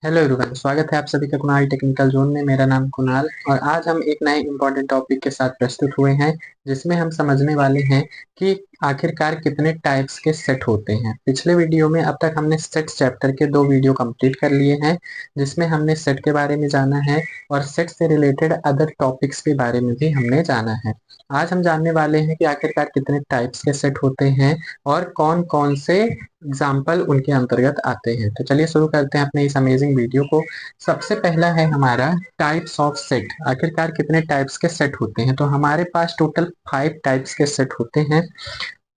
Hello everyone, स्वागत है आप सभी का कुणाल टेक्निकल जोन में। मेरा नाम कुणाल और आज हम एक नए इंपॉर्टेंट टॉपिक के साथ प्रस्तुत हुए हैं, जिसमें हम समझने वाले हैं कि आखिरकार कितने टाइप्स के सेट होते हैं। पिछले वीडियो में अब तक हमने सेट चैप्टर के 2 वीडियो कंप्लीट कर लिए हैं, जिसमें हमने सेट के बारे में जाना है और सेट से रिलेटेड अदर टॉपिक्स के बारे में भी हमने जाना है। आज हम जानने वाले हैं कि आखिरकार कितने टाइप्स के सेट होते हैं और कौन कौन से एग्जाम्पल उनके अंतर्गत आते हैं। तो चलिए शुरू करते हैं अपने इस अमेजिंग वीडियो को। सबसे पहला है हमारा टाइप्स ऑफ सेट। आखिरकार कितने टाइप्स के सेट होते हैं, तो हमारे पास टोटल 5 टाइप्स के सेट होते हैं।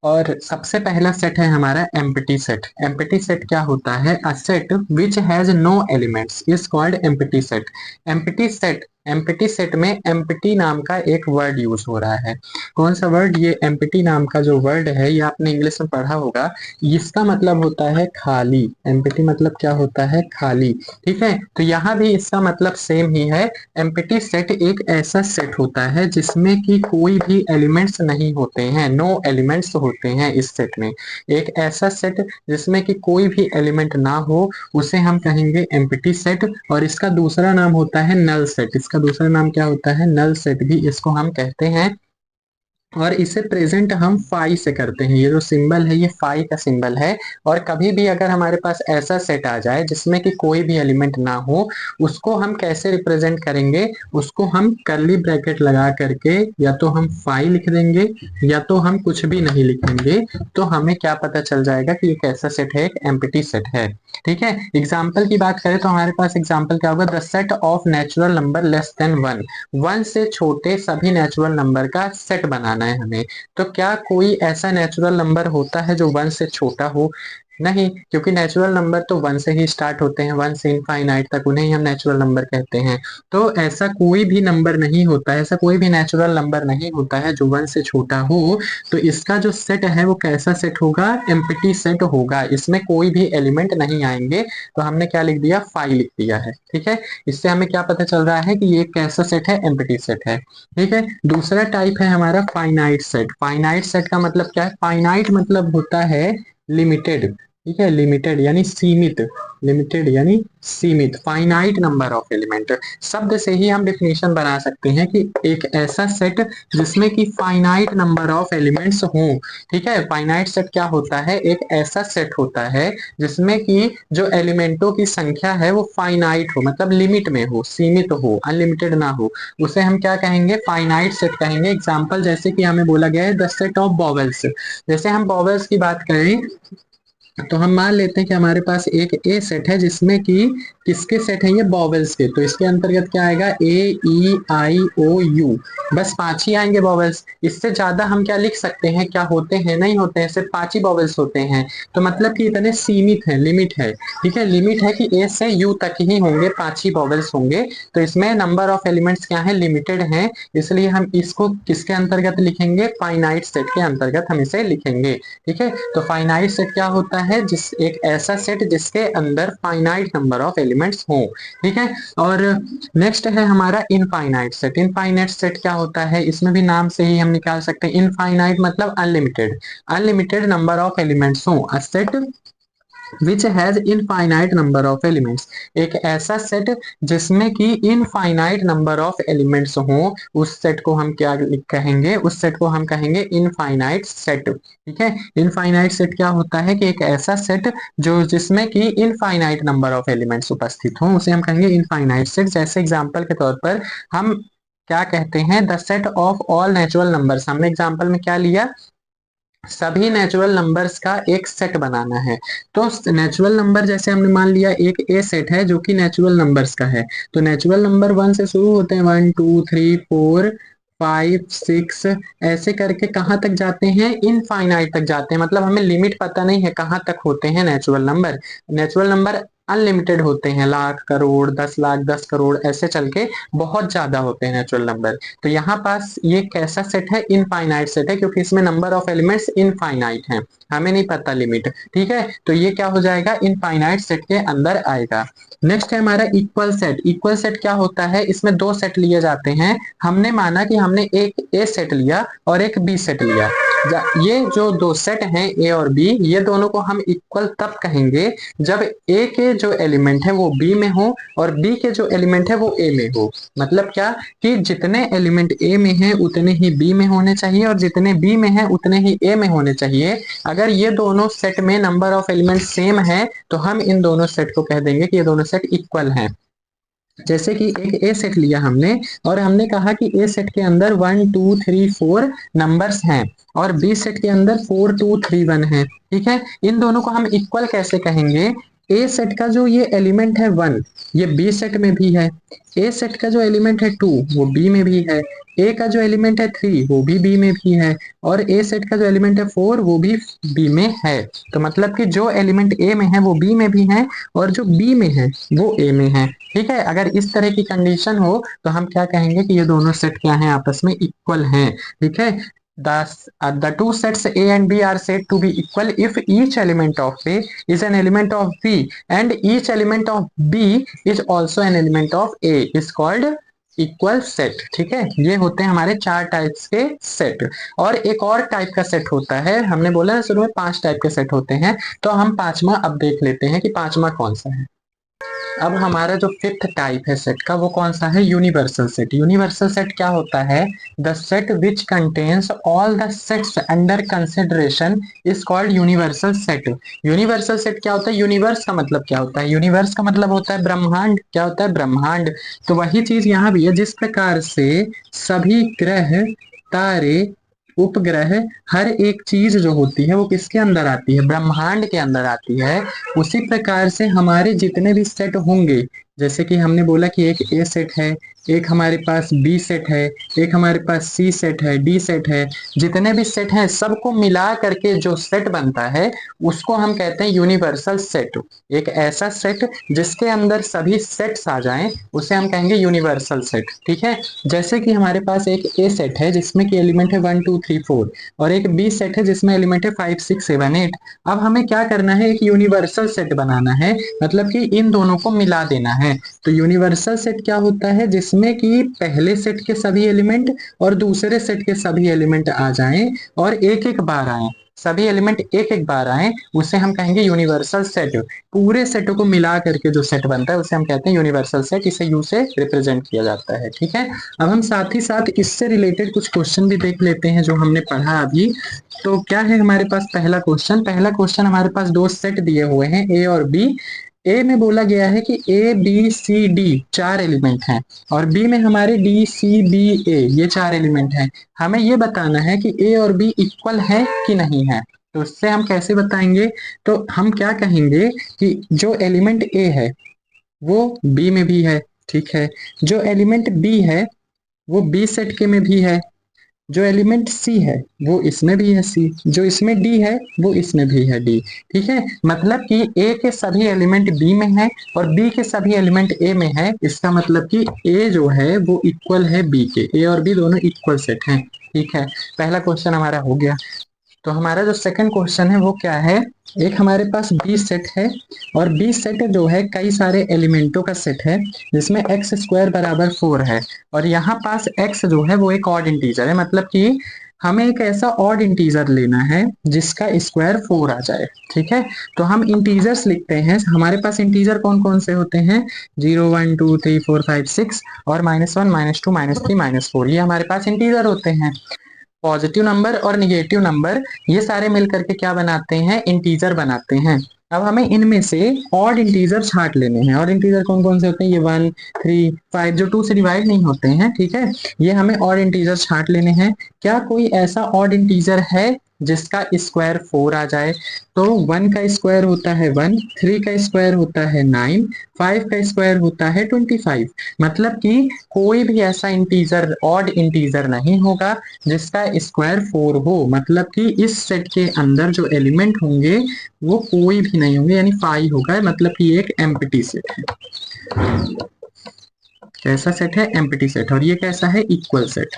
और सबसे पहला सेट है हमारा एम्प्टी सेट। एम्प्टी सेट क्या होता है? A set which has no elements is called empty set. Empty set में एम्प्टी नाम का एक वर्ड यूज हो रहा है। कौन सा वर्ड? ये एम्प्टी नाम का जो वर्ड है, ये आपने इंग्लिश में पढ़ा होगा। इसका मतलब होता है खाली। एम्प्टी मतलब क्या होता है? खाली। ठीक है, तो यहाँ भी इसका मतलब सेम ही है। एम्प्टी सेट एक ऐसा सेट होता है जिसमें कि कोई भी एलिमेंट्स नहीं होते हैं, नो एलिमेंट्स होते हैं इस सेट में। एक ऐसा सेट जिसमें कि कोई भी एलिमेंट ना हो, उसे हम कहेंगे एम्प्टी सेट। और इसका दूसरा नाम होता है नल सेट। इसका दूसरा नाम क्या होता है? नल सेट भी इसको हम कहते हैं। और इसे प्रेजेंट हम फाई से करते हैं। ये जो सिंबल है, ये फाई का सिंबल है। और कभी भी अगर हमारे पास ऐसा सेट आ जाए जिसमें कि कोई भी एलिमेंट ना हो, उसको हम कैसे रिप्रेजेंट करेंगे? उसको हम कर्ली ब्रैकेट लगा करके या तो हम फाई लिख देंगे या तो हम कुछ भी नहीं लिखेंगे, तो हमें क्या पता चल जाएगा कि ये कैसा सेट है? एक एम्प्टी सेट है। ठीक है, एग्जाम्पल की बात करें तो हमारे पास एग्जाम्पल क्या होगा? The set of natural number less than 1। 1 से छोटे सभी नेचुरल नंबर का सेट बनाना है हमें। तो क्या कोई ऐसा नेचुरल नंबर होता है जो 1 से छोटा हो? नहीं, क्योंकि नेचुरल नंबर तो 1 से ही स्टार्ट होते हैं, 1 से इनफाइनाइट तक, उन्हें ही हम नेचुरल नंबर कहते हैं। तो ऐसा कोई भी नंबर नहीं होता है, ऐसा कोई भी नेचुरल नंबर नहीं होता है जो 1 से छोटा हो। तो इसका जो सेट है वो कैसा सेट होगा? एम्प्टी सेट होगा। इसमें कोई भी एलिमेंट नहीं आएंगे। तो हमने क्या लिख दिया? फाई लिख दिया है। ठीक है, इससे हमें क्या पता चल रहा है कि ये कैसा सेट है? एम्प्टी सेट है। ठीक है, दूसरा टाइप है हमारा फाइनाइट सेट। फाइनाइट सेट का मतलब क्या है? फाइनाइट मतलब होता है लिमिटेड। ठीक है, लिमिटेड यानी सीमित। लिमिटेड यानी सीमित। फाइनाइट नंबर ऑफ एलिमेंट, शब्द से ही हम डिफिनेशन बना सकते हैं कि एक ऐसा सेट जिसमें कि फाइनाइट नंबर ऑफ एलिमेंट्स हों। ठीक है, फाइनाइट सेट क्या होता है? एक ऐसा सेट होता है जिसमें कि जो एलिमेंटों की संख्या है वो फाइनाइट हो, मतलब लिमिट में हो, सीमित हो, अनलिमिटेड ना हो। उसे हम क्या कहेंगे? फाइनाइट सेट कहेंगे। एग्जाम्पल जैसे कि हमें बोला गया है द सेट ऑफ बॉवेल्स। जैसे हम बॉवेल्स की बात करें तो हम मान लेते हैं कि हमारे पास एक ए सेट है जिसमें कि किसके सेट है? ये बॉवेल्स के। तो इसके अंतर्गत क्या आएगा? ए ई आई ओ यू, बस 5 ही आएंगे बॉवेल्स। इससे ज्यादा हम क्या लिख सकते हैं? क्या होते हैं? नहीं होते हैं, सिर्फ 5 ही बॉवेल्स होते हैं। तो मतलब कि इतने सीमित है, लिमिट है। ठीक है, लिमिट है कि ए से यू तक ही होंगे, 5 ही बॉवेल्स होंगे। तो इसमें नंबर ऑफ एलिमेंट्स क्या है? लिमिटेड है। इसलिए हम इसको किसके अंतर्गत लिखेंगे? फाइनाइट सेट के अंतर्गत हम इसे लिखेंगे। ठीक है, तो फाइनाइट सेट क्या होता है? जिस एक ऐसा सेट जिसके अंदर फाइनाइट नंबर ऑफ एलिमेंट्स हो। ठीक है, और नेक्स्ट है हमारा इनफाइनाइट सेट। इनफाइनाइट सेट क्या होता है? इसमें भी नाम से ही हम निकाल सकते हैं। इनफाइनाइट मतलब unlimited. Unlimited number of elements हो। A set which has infinite number of elements. एक ऐसा सेट जिसमें कि इनफाइनाइट नंबर ऑफ एलिमेंट्स हो, उस सेट को हम क्या कहेंगे? उस सेट को हम कहेंगे इनफाइनाइट सेट। ठीक है, इनफाइनाइट सेट क्या होता है? कि एक ऐसा सेट जो जिसमें कि इनफाइनाइट नंबर ऑफ एलिमेंट्स उपस्थित हो, उसे हम कहेंगे इनफाइनाइट सेट। जैसे एग्जांपल के तौर पर हम क्या कहते हैं? The set of all natural numbers. हमने एग्जांपल में क्या लिया? सभी नेचुरल नंबर्स का एक सेट बनाना है। तो नेचुरल नंबर जैसे हमने मान लिया एक ए सेट है जो कि नेचुरल नंबर्स का है। तो नेचुरल नंबर 1 से शुरू होते हैं, 1 2 3 4 5 6, ऐसे करके कहाँ तक जाते हैं? इनफाइनाइट तक जाते हैं। मतलब हमें लिमिट पता नहीं है कहाँ तक होते हैं natural number. Natural number unlimited होते हैं, लाख, करोड़, 10 लाख, 10 करोड़, ऐसे चल के बहुत ज्यादा होते हैं नेचुरल नंबर। तो यहाँ पास ये कैसा सेट है? इनफाइनाइट सेट है, क्योंकि इसमें नंबर ऑफ एलिमेंट्स इनफाइनाइट हैं, हमें नहीं पता लिमिट। ठीक है, तो ये क्या हो जाएगा? इनफाइनाइट सेट के अंदर आएगा। नेक्स्ट है हमारा इक्वल सेट। इक्वल सेट क्या होता है? इसमें 2 सेट लिए जाते हैं। हमने माना कि हमने एक ए सेट लिया और एक बी सेट लिया। ये जो दो सेट हैं ए और बी, ये दोनों को हम इक्वल तब कहेंगे जब ए के जो एलिमेंट है वो बी में हो और बी के जो एलिमेंट है वो ए में हो। मतलब क्या कि जितने एलिमेंट ए में हैं उतने ही बी में होने चाहिए और जितने बी में हैं उतने ही ए में होने चाहिए। अगर ये दोनों सेट में नंबर ऑफ एलिमेंट सेम है तो हम इन दोनों सेट को कह देंगे कि ये दोनों सेट इक्वल हैं। जैसे कि एक ए सेट लिया हमने और हमने कहा कि ए सेट के अंदर 1 2 3 4 नंबर्स हैं और बी सेट के अंदर 4 2 3 1 है। ठीक है, इन दोनों को हम इक्वल कैसे कहेंगे? ए सेट का जो ये एलिमेंट है 1 ये बी सेट में भी है, ए सेट का जो एलिमेंट है 2 वो बी में भी है, ए का जो एलिमेंट है 3 वो भी बी में भी है और ए सेट का जो एलिमेंट है 4 वो भी बी में है। तो मतलब कि जो एलिमेंट ए में है वो बी में भी है और जो बी में है वो ए में है। ठीक है, अगर इस तरह की कंडीशन हो तो हम क्या कहेंगे कि ये दोनों सेट क्या हैं, आपस में इक्वल हैं। ठीक है, the two sets A and B are said to be equal if each element of A is an element of B and each element of B is also an element of A is called equal set. ठीक है, ये होते हैं हमारे 4 types के set. और एक और टाइप का सेट होता है, हमने बोला शुरू में 5 टाइप के सेट होते हैं, तो हम 5वां अब देख लेते हैं कि 5वां कौन सा है। अब हमारा जो 5th टाइप है सेट का वो कौन सा है? Universal set. यूनिवर्सल सेट क्या होता है? The set which contains all the sets under consideration is called universal set. Universal set क्या होता है? यूनिवर्स का मतलब क्या होता है? यूनिवर्स का मतलब होता है ब्रह्मांड। क्या होता है? ब्रह्मांड। तो वही चीज यहाँ भी है, जिस प्रकार से सभी ग्रह, तारे, उपग्रह, हर एक चीज जो होती है वो किसके अंदर आती है? ब्रह्मांड के अंदर आती है। उसी प्रकार से हमारे जितने भी सेट होंगे, जैसे कि हमने बोला कि एक ए सेट है, एक हमारे पास बी सेट है, एक हमारे पास सी सेट है, डी सेट है, जितने भी सेट हैं सबको मिला करके जो सेट बनता है उसको हम कहते हैं यूनिवर्सल सेट। एक ऐसा सेट जिसके अंदर सभी सेट्स आ जाएं उसे हम कहेंगे यूनिवर्सल सेट। ठीक है, जैसे कि हमारे पास एक ए सेट है जिसमें कि एलिमेंट है 1 2 3 4 और एक बी सेट है जिसमें एलिमेंट है 5 6 7 8। अब हमें क्या करना है? एक यूनिवर्सल सेट बनाना है, मतलब कि इन दोनों को मिला देना है। तो यूनिवर्सल सेट क्या होता है? जिसमें कि पहले सेट के सभी एलिमेंट और दूसरे सेट के सभी एलिमेंट आ जाएं और एक एक बार आए, सभी एलिमेंट एक एक बार आए, उसे हम कहेंगे यूनिवर्सल सेट। पूरे सेटों को मिला करके जो सेट बनता है उसे हम कहते हैं यूनिवर्सल सेट। इसे यू से रिप्रेजेंट किया जाता है। ठीक है, अब हम साथ ही साथ इससे रिलेटेड कुछ क्वेश्चन भी देख लेते हैं जो हमने पढ़ा अभी। तो क्या है हमारे पास पहला क्वेश्चन? पहला क्वेश्चन हमारे पास 2 सेट दिए हुए हैं ए और बी। ए में बोला गया है कि A B C D 4 element हैं और बी में हमारे डी सी बी ए ये 4 एलिमेंट हैं। हमें ये बताना है कि ए और बी इक्वल है कि नहीं है। तो उससे हम कैसे बताएंगे? तो हम क्या कहेंगे कि जो एलिमेंट ए है वो बी में भी है। ठीक है, जो एलिमेंट बी है वो बी सेट के में भी है, जो एलिमेंट सी है वो इसमें भी है सी, जो इसमें डी है वो इसमें भी है डी। ठीक है, मतलब कि ए के सभी एलिमेंट बी में है और बी के सभी एलिमेंट ए में है। इसका मतलब कि ए जो है वो इक्वल है बी के। ए और बी दोनों इक्वल सेट हैं। ठीक है, पहला क्वेश्चन हमारा हो गया। तो हमारा जो सेकंड क्वेश्चन है वो क्या है? एक हमारे पास बी सेट है और बी सेट जो है कई सारे एलिमेंटों का सेट है जिसमें एक्स स्क्वायर बराबर 4 है और यहाँ पास एक्स जो है वो एक ऑड इंटीजर है। मतलब कि हमें एक ऐसा ऑड इंटीजर लेना है जिसका स्क्वायर 4 आ जाए। ठीक है, तो हम इंटीजर्स लिखते हैं। हमारे पास इंटीजर कौन कौन से होते हैं? 0 1 2 3 4 5 6 और -1 -2 -3 -4 ये हमारे पास इंटीजर होते हैं। पॉजिटिव नंबर और निगेटिव नंबर ये सारे मिलकर के क्या बनाते हैं? इंटीजर बनाते हैं। अब हमें इनमें से ऑड इंटीजर छांट लेने हैं। ऑड इंटीजर कौन कौन से होते हैं? ये 1 3 5 जो 2 से डिवाइड नहीं होते हैं। ठीक है, ये हमें ऑड इंटीजर छांट लेने हैं। क्या कोई ऐसा ऑड इंटीजर है जिसका स्क्वायर 4 आ जाए? तो 1 का स्क्वायर होता है 1, 3 का स्क्वायर होता है 9, 5 का स्क्वायर होता है 25। मतलब कि कोई भी ऐसा इंटीजर ऑड इंटीजर नहीं होगा जिसका स्क्वायर 4 हो। मतलब कि इस सेट के अंदर जो एलिमेंट होंगे वो कोई भी नहीं होंगे, यानी 5 होगा। मतलब कि एक एम्प्टी सेट है। कैसा सेट है? Empty set. और ये कैसा है? Equal set.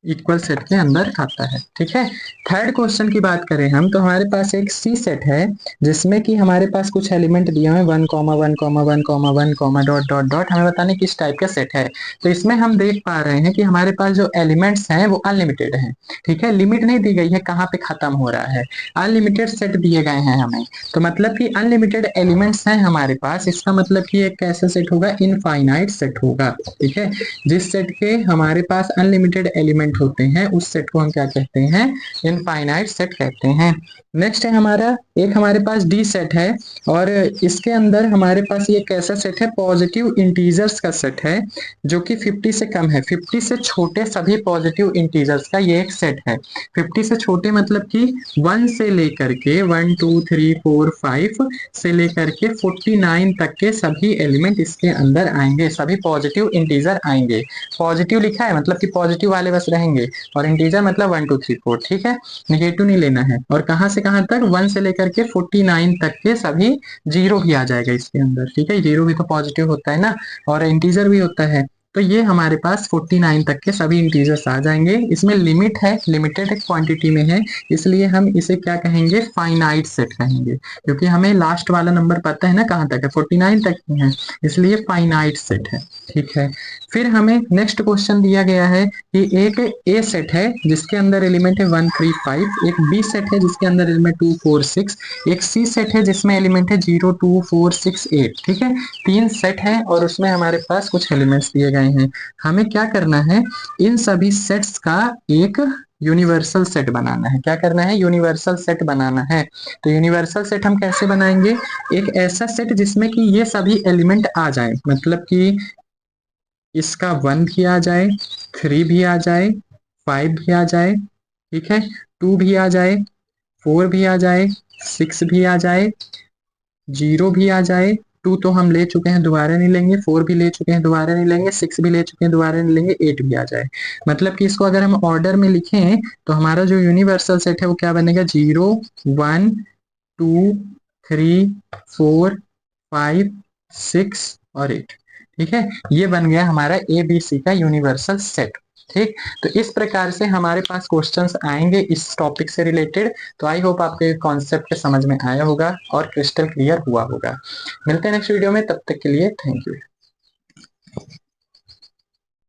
इक्वल सेट के अंदर आता है। ठीक है, थर्ड क्वेश्चन की बात करें हम, तो हमारे पास एक सी सेट है जिसमें कि हमारे पास कुछ एलिमेंट दिए हुए हैं 1,1,1,1,1 हमें बताने किस टाइप का सेट है। तो इसमें हम देख पा रहे हैं कि हमारे पास जो एलिमेंट्स हैं वो अनलिमिटेड हैं। ठीक है, लिमिट नहीं दी गई है कहाँ पे खत्म हो रहा है, अनलिमिटेड सेट दिए गए हैं हमें। तो मतलब कि अनलिमिटेड एलिमेंट्स हैं हमारे पास, इसका मतलब कि एक कैसा सेट होगा, इनफाइनाइट सेट होगा। ठीक है, जिस सेट के हमारे पास अनलिमिटेड एलिमेंट होते हैं उस सेट को हम क्या कहते हैं, इनफाइनाइट सेट कहते हैं। नेक्स्ट है हमारा, एक हमारे पास डी सेट है और इसके अंदर हमारे पास ये कैसा सेट है, पॉजिटिव इंटीजर्स का सेट है जो कि 50 से कम है। 50 से छोटे सभी पॉजिटिव इंटीजर्स का ये एक सेट है। 50 से छोटे मतलब कि 1 से लेकर के 1 2 3 4 5 से लेकर के 49 तक के सभी एलिमेंट इसके अंदर आएंगे, सभी पॉजिटिव इंटीजर आएंगे। पॉजिटिव लिखा है मतलब कि पॉजिटिव वाले बस रहेंगे, और इंटीजर मतलब 1 2 3 4। ठीक है, निगेटिव नहीं लेना है। और कहां से कहां तक, 1 से लेकर के 49 तक के सभी, जीरो भी आ जाएगा इसके अंदर। ठीक है, जीरो भी तो पॉजिटिव होता है ना, और इंटीजर भी होता है। तो ये हमारे पास 49 तक के सभी इंटीजर्स आ जाएंगे। इसमें लिमिट है, लिमिटेड क्वांटिटी में है, इसलिए हम इसे क्या कहेंगे, फाइनाइट सेट कहेंगे, क्योंकि हमें लास्ट वाला नंबर पता है ना कहाँ तक है, 49 तक ही है, इसलिए फाइनाइट सेट है। ठीक है, फिर हमें नेक्स्ट क्वेश्चन दिया गया है कि एक ए सेट है जिसके अंदर एलिमेंट है 1 3 5, एक बी सेट है जिसके अंदर एलिमेंट 2 4 6, एक सी सेट है जिसमें एलिमेंट है 0 2 4 6 8। ठीक है, तीन सेट है और उसमें हमारे पास कुछ एलिमेंट्स दिए गए हैं। हमें क्या करना है, इन सभी सेट्स का एक यूनिवर्सल सेट बनाना है। क्या करना है, यूनिवर्सल सेट बनाना है। तो यूनिवर्सल सेट हम कैसे बनाएंगे, एक ऐसा सेट जिसमें कि ये सभी एलिमेंट आ जाए, मतलब कि इसका 1 भी आ जाए, 3 भी आ जाए, 5 भी आ जाए, ठीक है, 2 भी आ जाए, 4 भी आ जाए, 6 भी आ जाए, 0 भी आ जाए। 2 तो हम ले चुके हैं, दोबारा नहीं लेंगे। 4 भी ले चुके हैं, दोबारा नहीं लेंगे। 6 भी ले चुके हैं, दोबारा नहीं लेंगे। 8 भी आ जाए। मतलब कि इसको अगर हम ऑर्डर में लिखें तो हमारा जो यूनिवर्सल सेट है वो क्या बनेगा, 0 1 2 3 4 5 6 और 8। ठीक है, ये बन गया हमारा ए बी सी का यूनिवर्सल सेट। ठीक, तो इस प्रकार से हमारे पास क्वेश्चंस आएंगे इस टॉपिक से रिलेटेड। तो आई होप आपके कॉन्सेप्ट समझ में आया होगा और क्रिस्टल क्लियर हुआ होगा। मिलते हैं नेक्स्ट वीडियो में, तब तक के लिए थैंक यू।